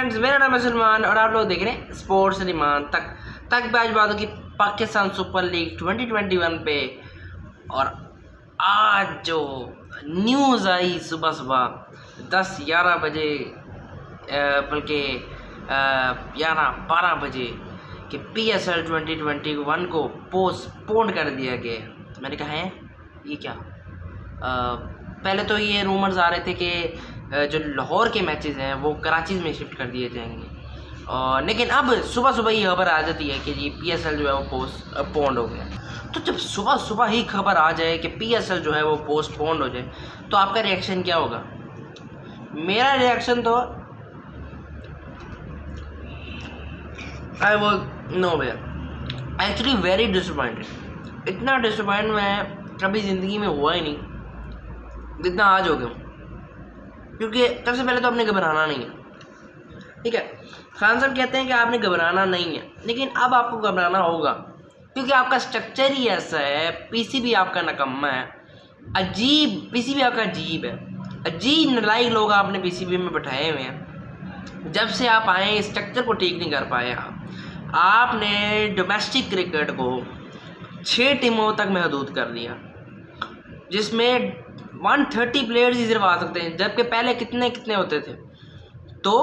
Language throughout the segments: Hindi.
फ्रेंड्स, मेरा नाम है सलमान और आप लोग देख रहे हैं स्पोर्ट्स रिमांड तक पे आज बात होगी पाकिस्तान सुपर लीग 2021 पे। और आज जो न्यूज़ आई सुबह सुबह 10-11 बजे, बल्कि 11-12 बजे कि PSL 2021 को पोस्टपोन कर दिया गया। मैंने कहा है ये क्या? पहले तो ये रूमर्स आ रहे थे कि जो लाहौर के मैचेस हैं वो कराची में शिफ्ट कर दिए जाएंगे, और लेकिन अब सुबह सुबह ही खबर आ जाती है कि जी PSL जो है वो पोस्टपोन हो गया। तो जब सुबह सुबह ही खबर आ जाए कि PSL जो है वो पोस्टपोन हो जाए तो आपका रिएक्शन क्या होगा? मेरा रिएक्शन तो I was no way actually very disappointed. इतना डिसअपॉइंट मैं कभी ज़िंदगी में हुआ ही नहीं जितना आज हो गया। क्योंकि सबसे पहले तो आपने घबराना नहीं है, ठीक है। खान साहब कहते हैं कि आपने घबराना नहीं है, लेकिन अब आपको घबराना होगा क्योंकि आपका स्ट्रक्चर ही ऐसा है। PCB आपका नकम्मा है, अजीब PCB आपका अजीब है, अजीब नालायक लोग आपने PCB में बैठाए हुए हैं। जब से आप आए स्ट्रक्चर को ठीक नहीं कर पाए। आपने डोमेस्टिक क्रिकेट को 6 टीमों तक महदूद कर दिया, जिसमें 130 प्लेयर्स ही सिर्फ आ सकते हैं, जबकि पहले कितने कितने होते थे। तो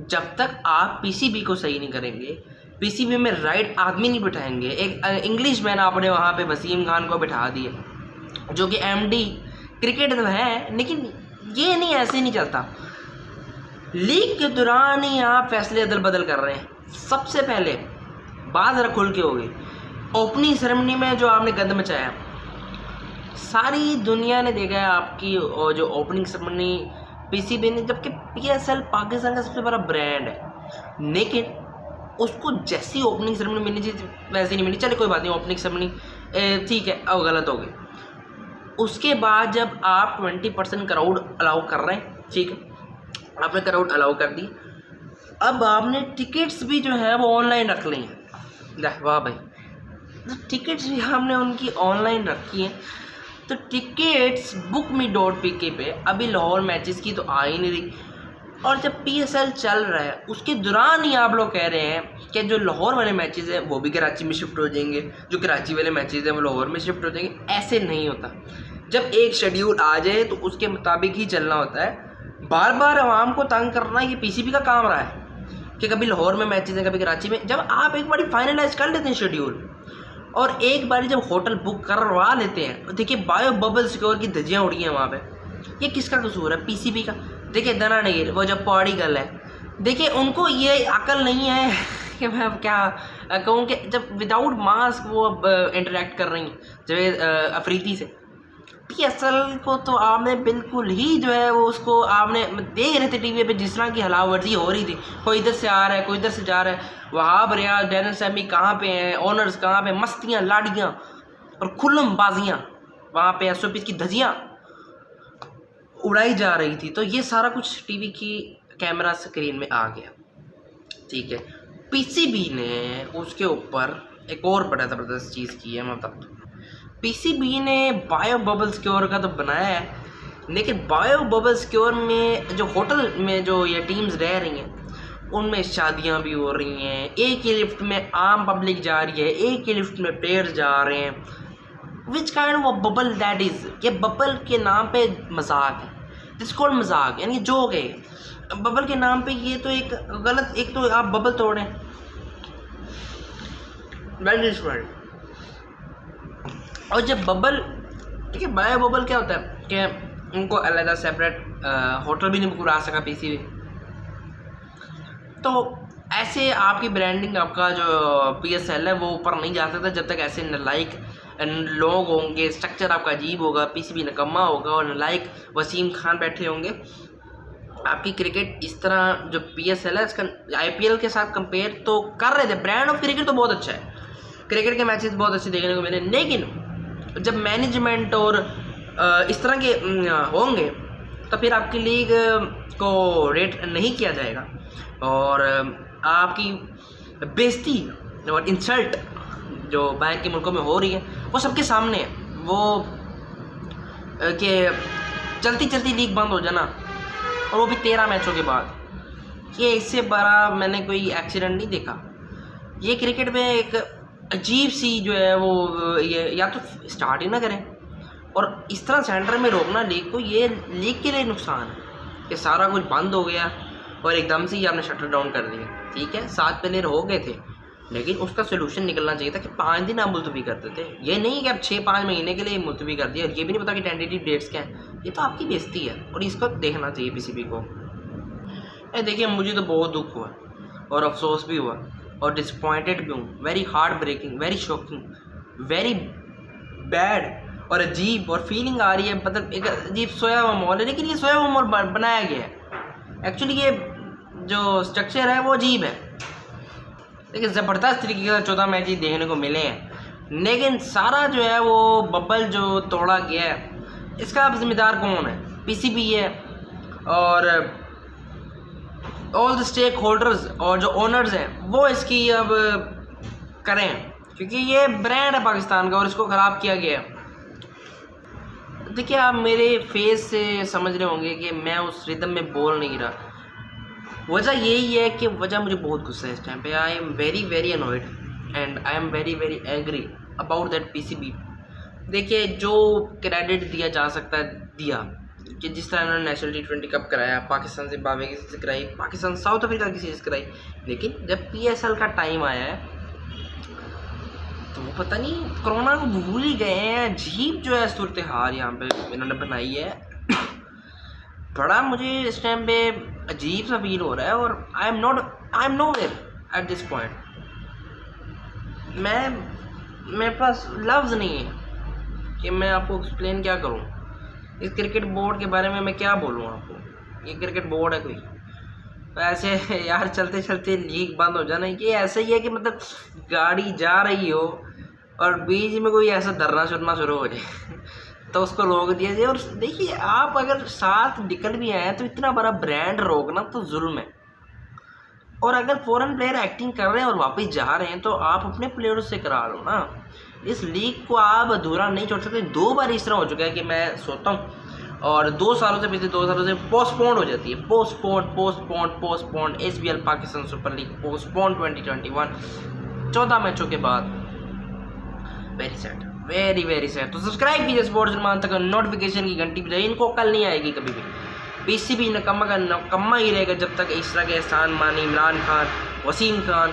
जब तक आप PCB को सही नहीं करेंगे, PCB में राइट आदमी नहीं बिठाएंगे। एक इंग्लिश मैन आपने वहाँ पे वसीम खान को बिठा दिया जो कि MD क्रिकेट तो है, लेकिन ये नहीं, ऐसे नहीं चलता। लीग के दौरान ही आप फैसले अदल बदल कर रहे हैं। सबसे पहले बात जरा खुल के हो गई, ओपनिंग सेरेमनी में जो आपने गंद मचाया, सारी दुनिया ने देखा है आपकी जो ओपनिंग सेरेमनी PCB ने, जबकि PSL पाकिस्तान का सबसे बड़ा ब्रांड है, लेकिन उसको जैसी ओपनिंग सेरेमनी मिलनी चाहिए वैसी नहीं मिली। चले कोई बात नहीं, ओपनिंग सेरेमनी ठीक है, अब गलत हो गई। उसके बाद जब आप 20% क्राउड अलाउ कर रहे हैं, ठीक है, आपने क्राउड अलाउ कर दी, अब आपने टिकट्स भी जो है वो ऑनलाइन रख ली हैं। वाह भाई, तो टिकट्स भी हमने उनकी ऑनलाइन रखी हैं। तो टिकट्स bookme.pk पे अभी लाहौर मैचेस की तो आ ही नहीं रही, और जब PSL चल रहा है उसके दौरान ही आप लोग कह रहे हैं कि जो लाहौर वाले मैचेस हैं वो भी कराची में शिफ्ट हो जाएंगे, जो कराची वाले मैचेस हैं वो लाहौर में शिफ्ट हो जाएंगे। ऐसे नहीं होता। जब एक शेड्यूल आ जाए तो उसके मुताबिक ही चलना होता है। बार बार आवाम को तंग करना ये PCB का काम रहा है कि कभी लाहौर में मैचेस हैं कभी कराची में। जब आप एक बार फाइनलाइज कर लेते हैं शेड्यूल और एक बार जब होटल बुक करवा लेते हैं, देखिए बायो बबल सिक्योर की धज्जियाँ उड़ी हैं वहाँ पे। ये किसका कसूर है? PCB का। देखिए दना नगीर वो जब पौड़ी गल है, देखिए उनको ये अकल नहीं है कि मैं अब क्या कहूँ कि जब विदाउट मास्क वो इंटरेक्ट कर रही हैं जब अफरीदी से। PSL को तो आपने बिल्कुल ही जो है वो उसको आपने देख रहे थे TV पे जिस तरह की हलावर्जी हो रही थी। कोई इधर से आ रहा है, कोई इधर से जा रहा है। वहाब रियाज डैनियल सैमी कहाँ पे हैं, ऑनर्स कहाँ पे, मस्तियाँ लाड़ियाँ और खुल्लम बाजियाँ, वहाँ पे SOP की धजियाँ उड़ाई जा रही थी। तो ये सारा कुछ TV की कैमरा स्क्रीन में आ गया, ठीक है। PCB ने उसके ऊपर एक और बड़ा ज़बरदस्त चीज़ की है। मैं बताता हूँ, PCB ने बायो बबल सिक्योर का तो बनाया है, लेकिन बायो बबल सिक्योर में जो होटल में जो ये टीम्स रह रही हैं उनमें शादियां भी हो रही हैं। एक ही लिफ्ट में आम पब्लिक जा रही है, एक ही लिफ्ट में प्लेयर्स जा रहे हैं। Which kind of bubble that is? ये बबल के नाम पे मजाक है, दिस कॉल्ड मजाक, यानी जोक है बबल के नाम पे। ये तो एक गलत, एक तो आप बबल तोड़ें, और जब बबल, ठीक है, बायो बबल क्या होता है कि उनको अलग सेपरेट होटल भी नहीं बुला सका PCB। तो ऐसे आपकी ब्रांडिंग, आपका जो PSL है वो ऊपर नहीं जा सकता जब तक ऐसे नालायक लोग होंगे, स्ट्रक्चर आपका अजीब होगा, PCB नकम्मा होगा और नालायक वसीम खान बैठे होंगे। आपकी क्रिकेट इस तरह जो PSL है इसका IPL के साथ कंपेयर तो कर रहे थे। ब्रांड ऑफ क्रिकेट तो बहुत अच्छा है, क्रिकेट के मैचेस बहुत अच्छे देखने को मिले, लेकिन जब मैनेजमेंट और इस तरह के होंगे तो फिर आपकी लीग को रेट नहीं किया जाएगा और आपकी बेइज्जती और इंसल्ट जो बाहर के मुल्कों में हो रही है वो सबके सामने है। वो कि चलती चलती लीग बंद हो जाना, और वो भी 13 मैचों के बाद। कि इससे बड़ा मैंने कोई एक्सीडेंट नहीं देखा। ये क्रिकेट में एक अजीब सी जो है वो ये या तो स्टार्ट ही ना करें, और इस तरह सेंटर में रोकना लीग को, ये लीग के लिए नुकसान है कि सारा कुछ बंद हो गया और एकदम से ही आपने शटर डाउन कर दिया। ठीक है, 7 प्लेयर हो गए थे, लेकिन उसका सोल्यूशन निकलना चाहिए था कि 5 दिन आप मुलतवी करते थे। ये नहीं कि आप 6-5 महीने के लिए मुलतवी कर दिया और ये भी नहीं पता कि टेंटेटिव डेट्स क्या हैं। ये तो आपकी बेइज्जती है और इसको देखना चाहिए पीसीबी को। देखिए, मुझे तो बहुत दुख हुआ और अफसोस भी हुआ और डिसपॉइंटेड भी हूँ। Very heartbreaking, very shocking, very bad और अजीब और फीलिंग आ रही है। मतलब एक अजीब सोया हुआ माहौल है, लेकिन ये सोया हुआ माहौल बनाया गया है। एक्चुअली ये जो स्ट्रक्चर है वो अजीब है। देखिए, ज़बरदस्त तरीके का 14 मैच ही देखने को मिले हैं, लेकिन सारा जो है वो बबल जो तोड़ा गया है, इसका अब जिम्मेदार कौन है? पीसीबी है और ऑल द स्टेक होल्डर्स और जो ओनर्स हैं वो इसकी अब करें, क्योंकि ये ब्रांड है पाकिस्तान का और इसको ख़राब किया गया है। देखिए, आप मेरे फेस से समझ रहे होंगे कि मैं उस रिदम में बोल नहीं रहा। वजह यही है कि मुझे बहुत गुस्सा है इस टाइम पे। I am very annoyed and I am very angry about that PCB. देखिए, जो क्रेडिट दिया जा सकता है दिया, कि जिस तरह इन्होंने नेशनल T20 कप कराया, पाकिस्तान जिम्बाब्वे की सीरीज कराई, पाकिस्तान साउथ अफ्रीका की सीरीज कराई, लेकिन जब PSL का टाइम आया है तो वो पता नहीं कोरोना को भूल ही गए हैं। अजीब जो है सूरत हाल यहाँ पे इन्होंने बनाई है। बड़ा मुझे इस टाइम पे अजीब सा फील हो रहा है और I am nowhere at this point. मेरे पास लफ्ज़ नहीं है कि मैं आपको एक्सप्लेन क्या करूं। इस क्रिकेट बोर्ड के बारे में मैं क्या बोलूं आपको। ये क्रिकेट बोर्ड है कोई? ऐसे यार चलते चलते लीग बंद हो जाना, ये ऐसा ही है कि मतलब गाड़ी जा रही हो और बीच में कोई ऐसा धरना शुरना शुरू हो जाए तो उसको रोक दिया जाए। और देखिए, आप अगर साथ निकल भी आए तो इतना बड़ा ब्रांड रोकना तो जुल्म है। और अगर फॉरेन प्लेयर एक्टिंग कर रहे हैं और वापस जा रहे हैं तो आप अपने प्लेयरों से करा लो ना। इस लीग को आप अधूरा नहीं छोड़ सकते। 2 बार इस तरह हो चुका है कि मैं सोता हूँ और 2 सालों से, पिछले 2 सालों से पोस्टपोन हो जाती है। Postpone SBL Pakistan super league postpone 2021 14 मैचों के बाद। Very sad, very sad. तो सब्सक्राइब कीजिए स्पोर्ट्स मान तक, नोटिफिकेशन की घंटी बजाइए। इनको कल नहीं आएगी कभी भी। पीसीबी नकम्मा का नकम्मा ही रहेगा जब तक इस तरह के एहसान मानी, इमरान खान, वसीम खान,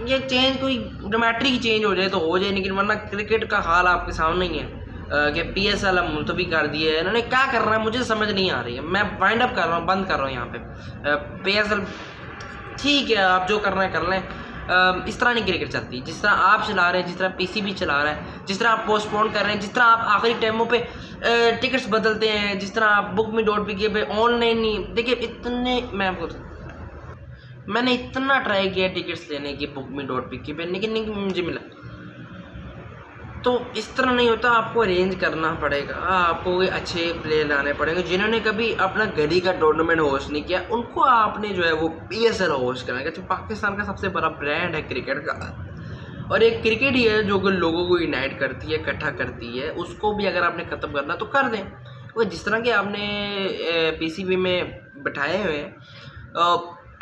ये चेंज कोई ड्रामेटिक चेंज हो जाए तो हो जाए, लेकिन वरना क्रिकेट का हाल आपके सामने ही है कि PSL अब मुलतवी कर दिए है। इन्होंने क्या करना है मुझे समझ नहीं आ रही है। मैं वाइंड अप कर रहा हूँ, बंद कर रहा हूँ यहाँ पे। PSL ठीक है, आप जो करना है कर लें। इस तरह नहीं क्रिकेट चलती। जिस तरह आप चला रहे हैं, जिस तरह पीसीबी चला रहा है, जिस तरह आप पोस्टपोन कर रहे हैं, जिस तरह आप आखिरी टाइमों पे टिकट्स बदलते हैं, जिस तरह आप bookme.pk पे ऑनलाइन नहीं, देखिए इतने मैंने इतना ट्राई किया टिकट्स लेने की bookme.pk पे, लेकिन नहीं मुझे मिला। तो इस तरह नहीं होता, आपको अरेंज करना पड़ेगा, आपको अच्छे प्लेयर लाने पड़ेंगे। जिन्होंने कभी अपना गली का टूर्नामेंट होस्ट नहीं किया उनको आपने जो है वो PSL होस्ट कराएगा। तो पाकिस्तान का सबसे बड़ा ब्रांड है क्रिकेट का, और एक क्रिकेट ही है जो कि लोगों को यूनाइट करती है, इकट्ठा करती है। उसको भी अगर आपने ख़त्म करना तो कर दें। वो जिस तरह के आपने PCB में बैठाए हुए हैं,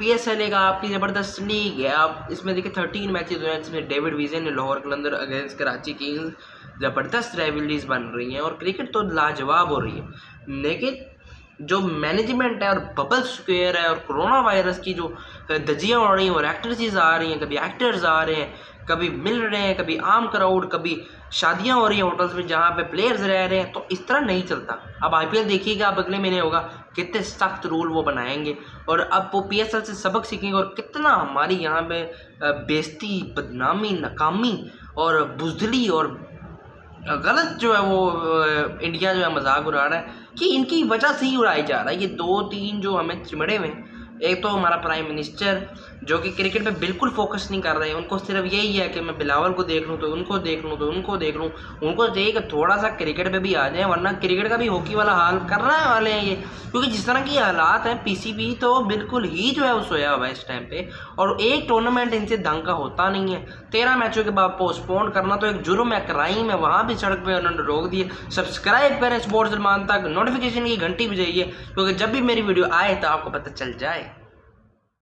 PSL एक आपकी ज़बरदस्त लीग है। आप इसमें देखिए 13 मैचेस हुए हैं जिसमें डेविड विजन ने लाहौर कलंदर अगेंस्ट कराची किंग्स, ज़बरदस्त राइवलरीज बन रही हैं और क्रिकेट तो लाजवाब हो रही है। लेकिन जो मैनेजमेंट है और बबल स्क्वायर है और कोरोना वायरस की जो धज्जियाँ उड़ रही हैं और एक्ट्रेसेस आ रही हैं, कभी एक्टर्स आ रहे हैं, कभी मिल रहे हैं, कभी आम क्राउड, कभी शादियां हो रही हैं होटल्स में जहाँ पे प्लेयर्स रह रहे हैं, तो इस तरह नहीं चलता। अब IPL देखिएगा, अब अगले महीने होगा, कितने सख्त रूल वो बनाएंगे और अब वो PSL से सबक सीखेंगे और कितना हमारी यहाँ पे बेइज्जती, बदनामी, नाकामी और बुज़दिली और गलत जो है वो इंडिया जो है मजाक उड़ा रहा है कि इनकी वजह से ही उड़ाई जा रहा है। ये 2-3 जो हमें चिमड़े हुए हैं, एक तो हमारा प्राइम मिनिस्टर जो कि क्रिकेट पे बिल्कुल फोकस नहीं कर रहे हैं। उनको सिर्फ यही है कि मैं बिलावल को देख लूँ तो उनको देख लूँ तो उनको देख लूँ। उनको चाहिए कि थोड़ा सा क्रिकेट पे भी आ जाए, वरना क्रिकेट का भी हॉकी वाला हाल करना वाले हैं ये। क्योंकि जिस तरह की हालात हैं, PCB तो बिल्कुल ही जो है वो सोया हुआ है इस टाइम पे, और एक टूर्नामेंट इनसे ढंग का होता नहीं है। 13 मैचों के बाद पोस्टपोन करना तो एक जुर्म है, क्राइम है। वहाँ भी सड़क पर उन्होंने रोक दिए। सब्सक्राइब करें स्पोर्ट्स सलमान तक, नोटिफिकेशन की घंटी बजाइए, क्योंकि जब भी मेरी वीडियो आए तो आपको पता चल जाए।